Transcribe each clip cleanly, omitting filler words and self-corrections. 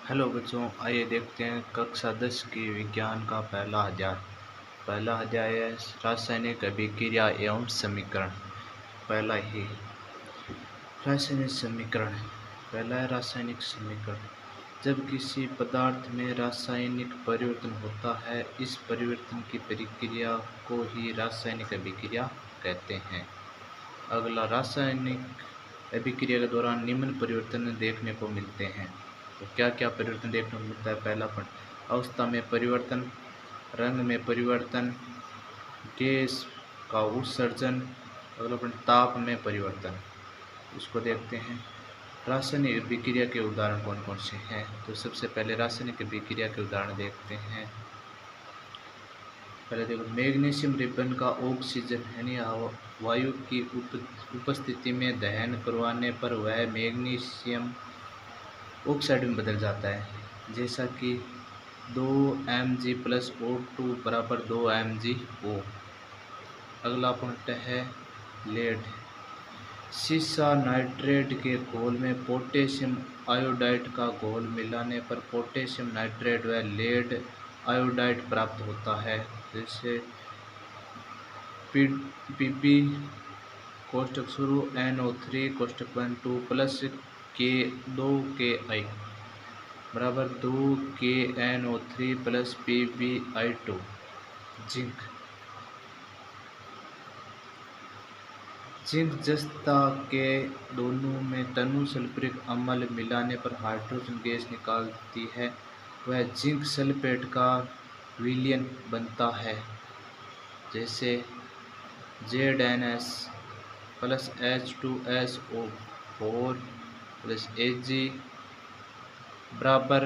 Hello बच्चों, आइए देखते हैं कक्षा 10 की विज्ञान का पहला अध्याय है रासायनिक अभिक्रिया एवं समीकरण। पहला ही रासायनिक समीकरण पहला है रासायनिक समीकरण। जब किसी पदार्थ में रासायनिक परिवर्तन होता है, इस परिवर्तन की प्रक्रिया को ही रासायनिक अभिक्रिया कहते हैं। अगला, रासायनिक अभिक्रिया के दौरान निम्न परिवर्तन देखने को मिलते हैं। तो क्या क्या परिवर्तन देखने को मिलता है? पहला पॉइंट, अवस्था में परिवर्तन, रंग में परिवर्तन, गैस का उत्सर्जन। अगला पॉइंट, ताप में परिवर्तन। उसको देखते हैं। रासायनिक अभिक्रिया के उदाहरण कौन कौन से हैं? तो सबसे पहले रासायनिक अभिक्रिया के उदाहरण देखते हैं। पहले देखो, मैग्नीशियम रिबन का ऑक्सीजन यानी वायु की उपस्थिति में दहन करवाने पर वह मैग्नीशियम ऑक्साइड में बदल जाता है, जैसा कि 2Mg+O2 बराबर 2MgO। अगला पॉइंट है लेड। सीसा नाइट्रेट के घोल में पोटेशियम आयोडाइड का घोल मिलाने पर पोटेशियम नाइट्रेट व लेड आयोडाइड प्राप्त होता है, जैसे Pb कोष्टक शुरू NO3 कोष्टक 1 2 प्लस के 2Ki बराबर 2KNO3 प्लस PbI2। जिंक जस्ता के दोनों में तनु सल्फ्यूरिक अम्ल मिलाने पर हाइड्रोजन गैस निकालती है, वह जिंक सल्फेट का विलयन बनता है, जैसे ZnS plus H2SO4 plus Ag बराबर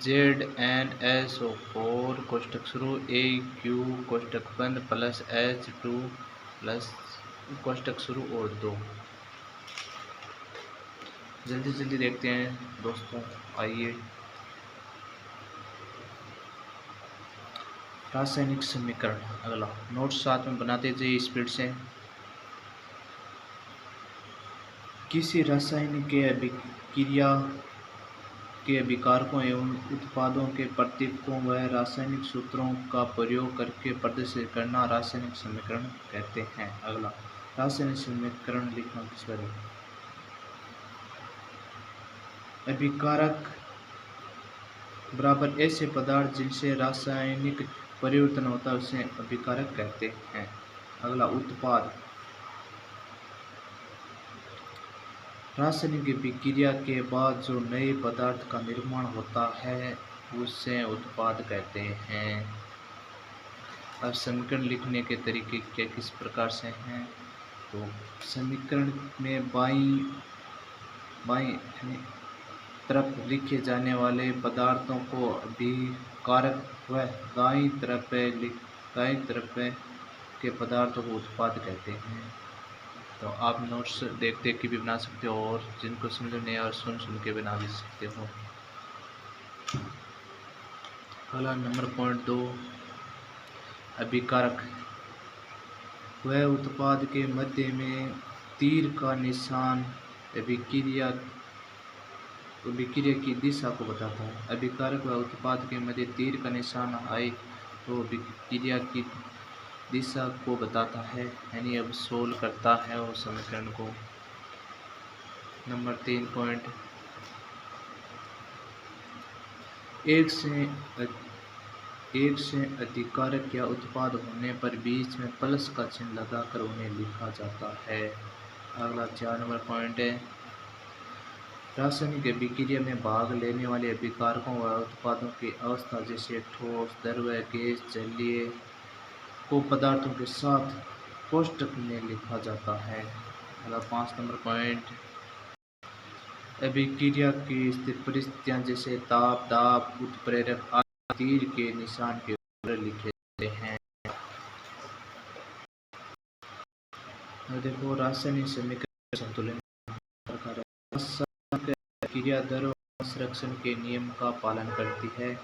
ZnSO4 कोष्टक शुरू AQ कोष्टक बंद प्लस H2 प्लस कोष्टक शुरू और 2। जल्दी देखते हैं दोस्तों, आइए। रासायनिक समीकरण, अगला नोट्स साथ में बनाते जाइए स्पीड से। किसी रासायनिक के अभिक्रिया के अभिकारकों एवं उत्पादों के प्रतीकों व रासायनिक सूत्रों का प्रयोग करके प्रदर्शित करना रासायनिक समीकरण कहते हैं। अगला, रासायनिक समीकरण लिखना किस तरह? अभिकारक बराबर ऐसे पदार्थ जिनसे रासायनिक परिवर्तन होता है उसे अभिकारक कहते हैं। अगला, उत्पाद। रासायनिक अभिक्रिया के बाद जो नए पदार्थ का निर्माण होता है उसे उत्पाद कहते हैं। अब समीकरण लिखने के तरीके क्या किस प्रकार से हैं? तो समीकरण में बाईं तरफ लिखे जाने वाले पदार्थों को अभिकारक व दाईं तरफ के पदार्थों को उत्पाद कहते हैं। तो आप नोट्स देखते कि भी बना सकते हो, और जिनको समझ नहीं और सुन के बना भी सकते हो। अगला नंबर पॉइंट 2, अभिकारक वह उत्पाद के मध्य में तीर का निशान अभिक्रिया की दिशा को बताता है। अभिकारक वह उत्पाद के मध्य तीर का निशान आए तो अभिक्रिया की दिशा को बताता है, यानी अब सोल्व करता है उस समीकरण को। नंबर 3 पॉइंट, एक से अधिकारक या उत्पाद होने पर बीच में प्लस का चिन्ह लगाकर उन्हें लिखा जाता है। अगला 4 नंबर पॉइंट है, रासायनिक अभिक्रिया में भाग लेने वाले अभिकारकों व उत्पादों की अवस्था जैसे ठोस, द्रव्य, गैस, जलीय को पदार्थों के साथ कोष्टक में लिखा जाता है। अगला 5 नंबर पॉइंट, अभिक्रिया की स्थिर परिस्थितियां जैसे ताप, दाब, उत्प्रेरक आदि तीर के निशान के ऊपर लिखे जाते हैं। देखो, रासायनिक समीकरण संतुलन अभिक्रिया द्रव्यमान संरक्षण के नियम का पालन करती है।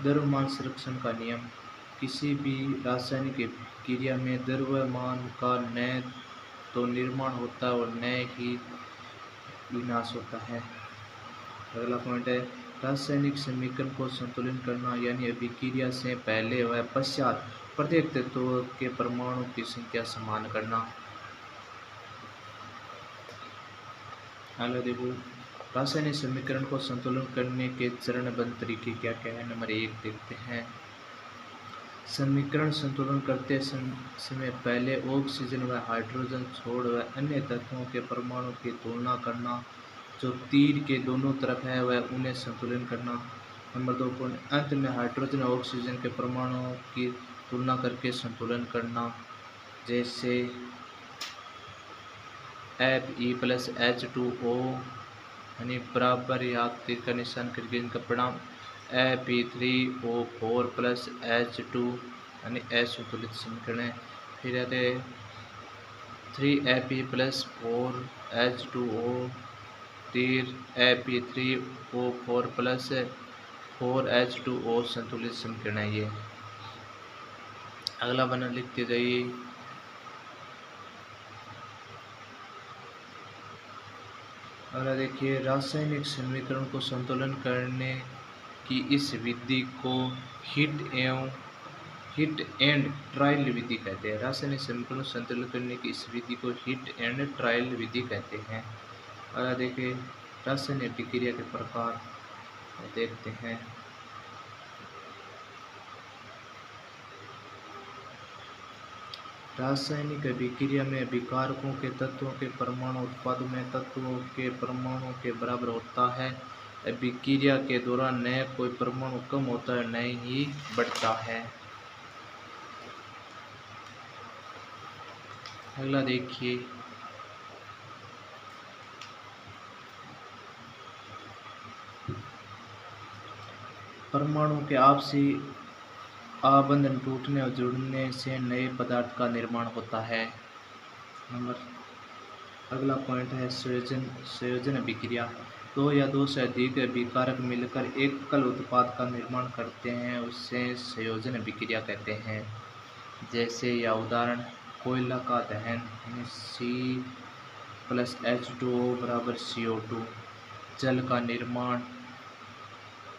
द्रव्यमान संरक्षण का नियम, किसी भी रासायनिक अभिक्रिया में द्रव्यमान का न तो निर्माण होता है और न ही विनाश होता है। अगला पॉइंट है, रासायनिक समीकरण को संतुलन करना यानी अभिक्रिया से पहले व पश्चात प्रत्येक तत्व के परमाणु की संख्या समान करना। हेलो देखो, रासायनिक समीकरण को संतुलन करने के चरणबद्ध तरीके क्या क्या है। नंबर 1 देखते हैं, समीकरण संतुलन करते समय पहले ऑक्सीजन व हाइड्रोजन छोड़ व अन्य तत्वों के परमाणु की तुलना करना, जो तीर के दोनों तरफ है वह उन्हें संतुलन करना। नंबर 2 पॉइंट, अंत में हाइड्रोजन और ऑक्सीजन के परमाणुओं की तुलना करके संतुलन करना, जैसे Fe+H2O यानी बराबर या तीर का निशान करके इनका परिणाम Fe3O4+H2 यानी असंतुलित समीकरण है। फिर आते 3Fe+4H2O तीर Fe3O4+4H2O संतुलित समीकरण है ये। अगला बना लिखते जाइए, अगला देखिए, रासायनिक समीकरण को संतुलन करने की इस विधि को हिट एंड ट्रायल विधि कहते हैं। रासायनिक समीकरण को संतुलन करने की इस विधि को हिट एंड ट्रायल विधि कहते हैं। अगला देखिए, रासायनिक अभिक्रिया के प्रकार देखते हैं। रासायनिक अभिक्रिया में अभिकारकों के तत्वों के परमाणु उत्पाद में तत्वों के परमाणु के बराबर होता है। अभिक्रिया के दौरान न कोई परमाणु कम होता है न ही बढ़ता है। अगला देखिए, परमाणु के आपसी आबंधन टूटने और जुड़ने से नए पदार्थ का निर्माण होता है। अगला पॉइंट है संयोजन अभिक्रिया। दो या दो से अधिक अभिकारक मिलकर एकल उत्पाद का निर्माण करते हैं, उससे संयोजन अभिक्रिया कहते हैं। जैसे या उदाहरण, कोयला का दहन C+H2O = CO2, जल का निर्माण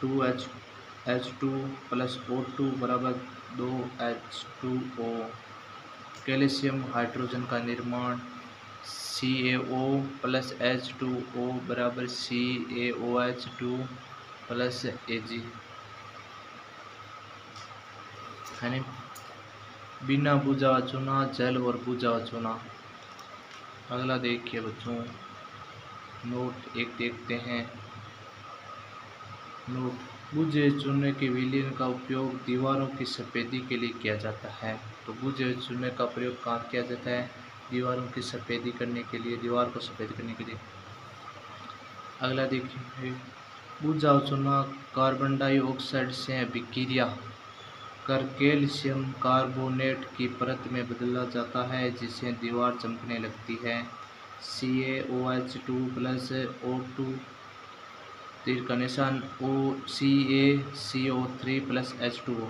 2H2 + O2 = 2H2O, calcium hydrogen का निर्माण CaO + H2O = CaOH2 + Ag, यानी बिना बुझा हुआ चूना, जल और बुझा हुआ चूना। अगला देखिए बच्चों, नोट 1 देखते हैं। नोट, बुझे चूने के विलयन का उपयोग दीवारों की सफेदी के लिए किया जाता है। तो बुझे चूने का प्रयोग कहाँ किया जाता है? दीवारों की सफेदी करने के लिए, दीवार को सफेद करने के लिए। अगला देखिए, बुझा हुआ चूना कार्बन डाइऑक्साइड से अभिक्रिया कर कैल्शियम कार्बोनेट की परत में बदला जाता है, जिससे दीवार चमकने लगती है। CaOH2 + O2 तीर का निशान CaCO3 + H2O।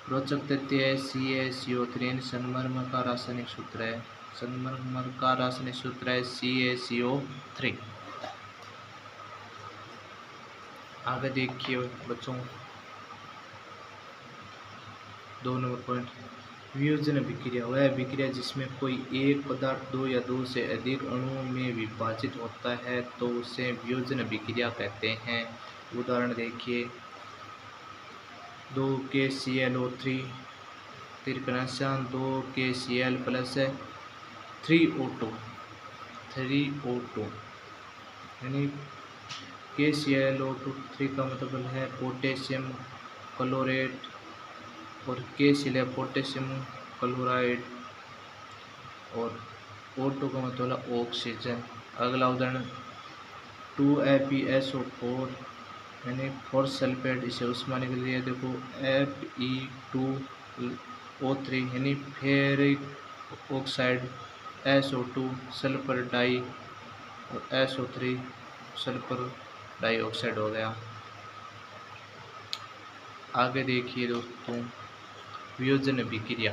रोचक तथ्य है, CaCO3 संगमरमर का रासायनिक सूत्र है। संगमरमर का रासायनिक सूत्र है CaCO3। आगे देखिए बच्चों, 2 नंबर पॉइंट, वियोजन अभिक्रिया। वह अभिक्रिया जिसमें कोई एक पदार्थ दो या दो से अधिक अणुओं में विभाजित होता है तो उसे वियोजन अभिक्रिया कहते हैं। उदाहरण देखिए, 2KClO3 तीर का निशान 2KCl + 3O2 यानी KClO2 3 का मतलब है पोटेशियम क्लोरेट और KCl है पोटेशियम क्लोराइड और O2 का मतलब ऑक्सीजन। अगला उदाहरण 2FeSO4 यानी 4 सल्फेट, इसे उस्माने के लिए देखो Fe2O3 यानी ferric oxide, SO2 sulphur die और SO3 सल्फर डाइऑक्साइड हो गया। आगे देखिए दोस्तों, वियोजन अभिक्रिया।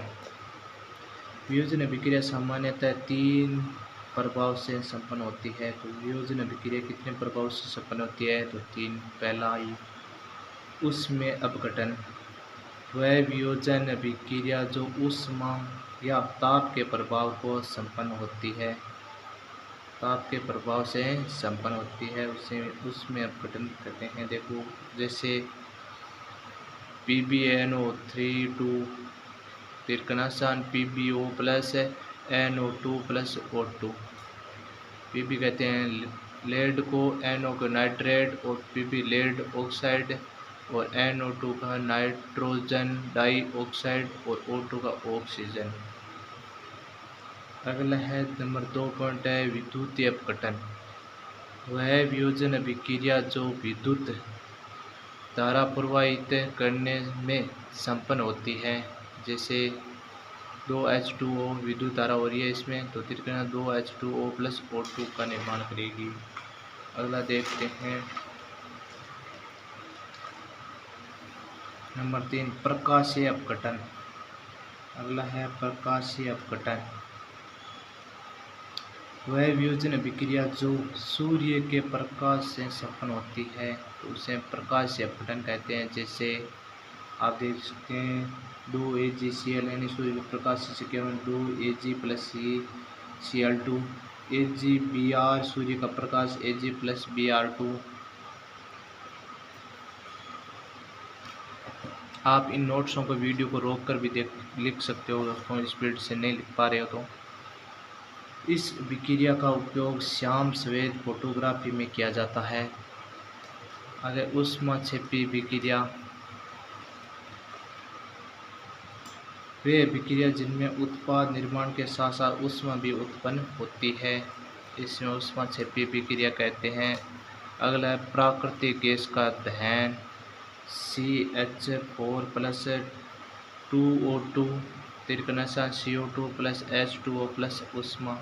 वियोजन अभिक्रिया सामान्यतः 3 प्रभाव से संपन्न होती है। तो वियोजन अभिक्रिया कितने प्रभाव से संपन्न होती है? तो 3। पहला ही उसमें अपघटन। वह वियोजन अभिक्रिया जो ऊष्मा या ताप के प्रभाव को संपन्न होती है, ताप के प्रभाव से संपन्न होती है, उसे उसमें अपघटन कहते हैं। देखो जैसे PbNO3 तिरकनासान PbO plus NO2 plus O2। Pb कहते हैं लेड को, NO को नाइट्रेट और Pb लेड ऑक्साइड और NO2 का नाइट्रोजन डाई ऑक्साइड और O2 का ऑक्सीजन। अगला है नंबर 2 पॉइंट है विद्युतीय अपघटन। वह वियोजन अभिक्रिया जो विद्युत धारा प्रवाहित करने में संपन्न होती है। जैसे 2H2O विद्युत धारा हो रही है इसमें, तो त्रिकना 2H2O प्लस O2 का निर्माण करेगी। अगला देखते हैं नंबर 3 प्रकाशीय अपघटन। अगला है प्रकाशीय अपघटन। वह वियोजन अभिक्रिया जो सूर्य के प्रकाश से संपन्न होती है, तो उसे प्रकाशीय अपघटन कहते हैं। जैसे आप देख सकते हैं 2AgCl यानी सूर्य के प्रकाश से केवल 2Ag प्लस Cl2, AgBr सूर्य का प्रकाश Ag प्लस Br2। आप इन नोट्सों को वीडियो को रोक कर भी लिख सकते हो, फोन स्पीड से नहीं लिख पा रहे हो तो। इस विक्रिया का उपयोग श्याम सफेद फोटोग्राफी में किया जाता है। अगर ऊष्माक्षेपी विक्रिया, वे विक्रिया जिनमें उत्पाद निर्माण के साथ साथ ऊष्मा भी उत्पन्न होती है, इसमें ऊष्माक्षेपी विक्रिया कहते हैं। अगला है प्राकृतिक गैस का दहन। CH4 plus 2O2 तिरकनासा CO2 plus H2O plus ऊष्मा।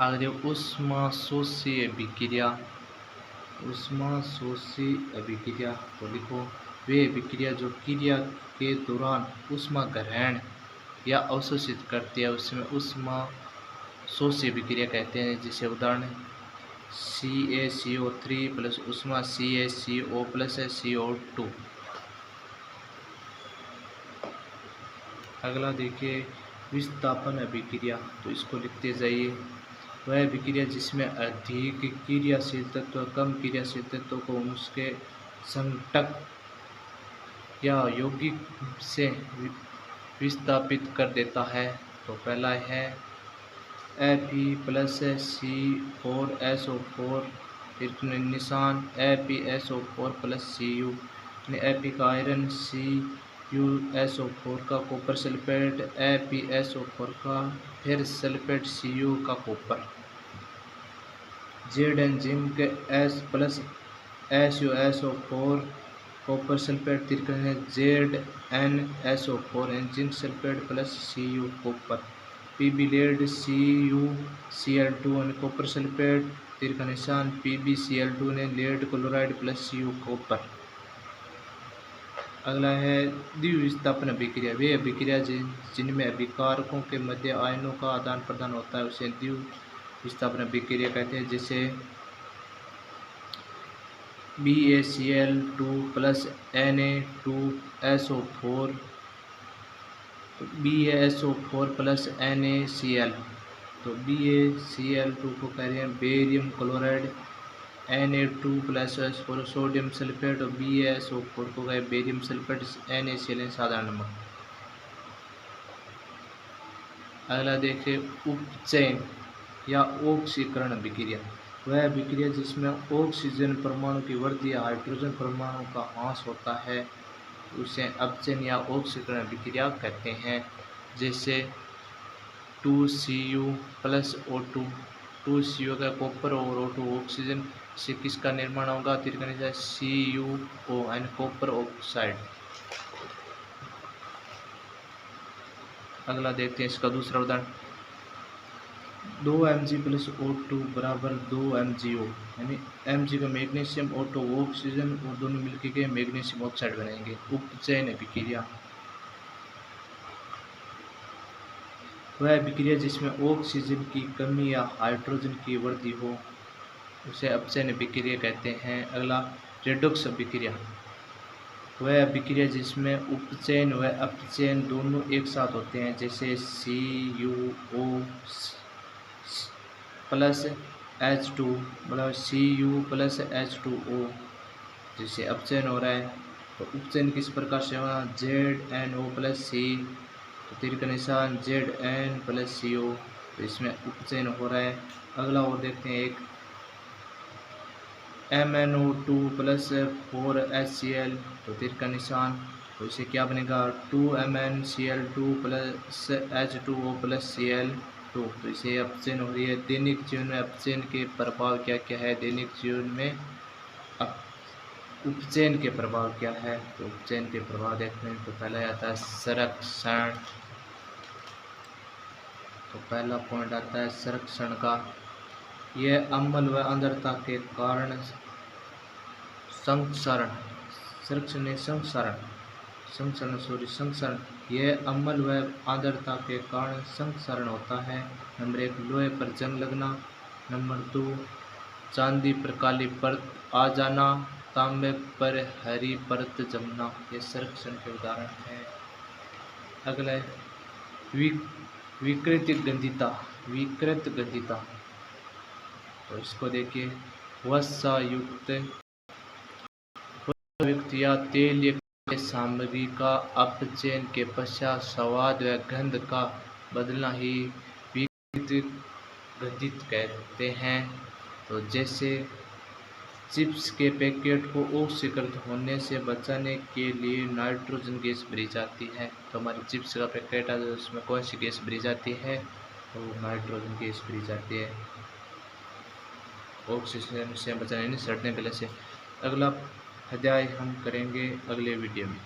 आगे ऊष्माशोषी अभिक्रिया। ऊष्माशोषी अभिक्रिया को लिखो। वे अभिक्रिया जो क्रिया के दौरान ऊष्मा ग्रहण या अवशोषित करती है, उसमें ऊष्माशोषी अभिक्रिया कहते हैं। जैसे उदाहरण CaCO3 प्लस ऊष्मा CaCO प्लस CO2। अगला देखिए विस्थापन अभिक्रिया, तो इसको लिखते जाइए। वह अभिक्रिया जिसमें अधिक क्रियाशील तत्व कम क्रियाशील तत्व को उसके संघटक या यौगिक से विस्थापित कर देता है। तो पहला है Fe प्लस C4SO4 फिर निशान FeSO4 प्लस Cu। Fe का आयरन, CuSO4 का कॉपर सल्फेट, FeSO4 का फिर सल्फेट, Cu का copper. Zn zinc S plus SuSO4 copper sulphate तिरकने ZnSO4 zinc sulphate plus Cu copper. Pb lead CuCl2 copper sulphate तिरका निशान PbCl2 ने lead chloride plus Cu copper. अगला है द्विविस्थापन अभिक्रिया। वे अभिक्रिया जिनमें अभिकारकों के मध्य आयनों का आदान प्रदान होता है, उसे द्विविस्थापन अभिक्रिया कहते हैं। जैसे BaCl2 plus Na2SO4, BaSO4 plus NaCl। तो BaCl2 को कह रहे हैं barium chloride, Na2 plus sodium sulphate और BaSO4 को कहे बेरियम सल्फेट, NaCl साधारण नमक। अगला देखिए उपचयन या ऑक्सीकरण अभिक्रिया। वह अभिक्रिया जिसमें ऑक्सीजन परमाणु की वृद्धि या हाइड्रोजन परमाणु का ह्रास होता है, उसे अपचयन या ऑक्सीकरण अभिक्रिया कहते हैं। जैसे 2Cu प्लस O2, 2Cu का कॉपर और O2 ऑक्सीजन से किसका निर्माण होगा? तिरकने CuO यानी कॉपर ऑक्साइड। अगला देखते हैं इसका दूसरा उदाहरण 2Mg प्लस O2 बराबर 2MgO यानी Mg का मैग्नीशियम, O2 ऑक्सीजन और दोनों मिलकर के मैग्नीशियम ऑक्साइड बनाएंगे। उपचयन अभिक्रिया। वह अभिक्रिया जिसमें ऑक्सीजन की कमी या हाइड्रोजन की वृद्धि हो उसे अपचयन अभिक्रिया कहते हैं। अगला रेडॉक्स अभिक्रिया, वह अभिक्रिया जिसमें उपचयन व अपचयन दोनों एक साथ होते हैं, जैसे CuO प्लस H2 मतलब Cu प्लस H2O, जिससे अपचयन हो रहा है। तो उपचयन किस प्रकार से होगा, ZnO प्लस C, तो तीर का निशान Zn प्लस CO, तो इसमें उपचयन हो रहा है। अगला और देखते हैं एक MnO2 प्लस 4HCl, तो तीर का निशान, तो इसे क्या बनेगा 2MnCl2 plus H2O plus Cl2, तो इसे अपचयन हो रही है। दैनिक जीवन में अपचयन के प्रभाव क्या क्या है, दैनिक जीवन में उपचयन के प्रभाव क्या है, तो उपचयन के प्रभाव देखने में तो पहला आता है संरक्षण, तो पहला पॉइंट आता है संरक्षण का। यह अम्ल व आर्द्रता के कारण संक्षरण, संक्षरण, यह अम्ल व आर्द्रता के कारण संक्षरण होता है। नंबर 1 लोहे पर जंग लगना, नंबर 2 चांदी पर काली परत आ जाना, तांबे पर हरी परत जमना, ये संरक्षण के उदाहरण हैं। अगला है विकृत गंधिता, तो इसको देखिए, वसा युक्त या तेल सामग्री का अपचयन के पश्चात स्वाद व गंध का बदलना ही विकृत गंधित कहते हैं। तो जैसे चिप्स के पैकेट को ऑक्सीकृत होने से बचाने के लिए नाइट्रोजन गैस भरी जाती है, तो हमारे चिप्स का पैकेट है उसमें कौन सी गैस भरी जाती है, तो नाइट्रोजन गैस भरी जाती है, ऑक्सीजन से बचाने, सड़ने गले से। अगला अध्याय हम करेंगे अगले वीडियो में।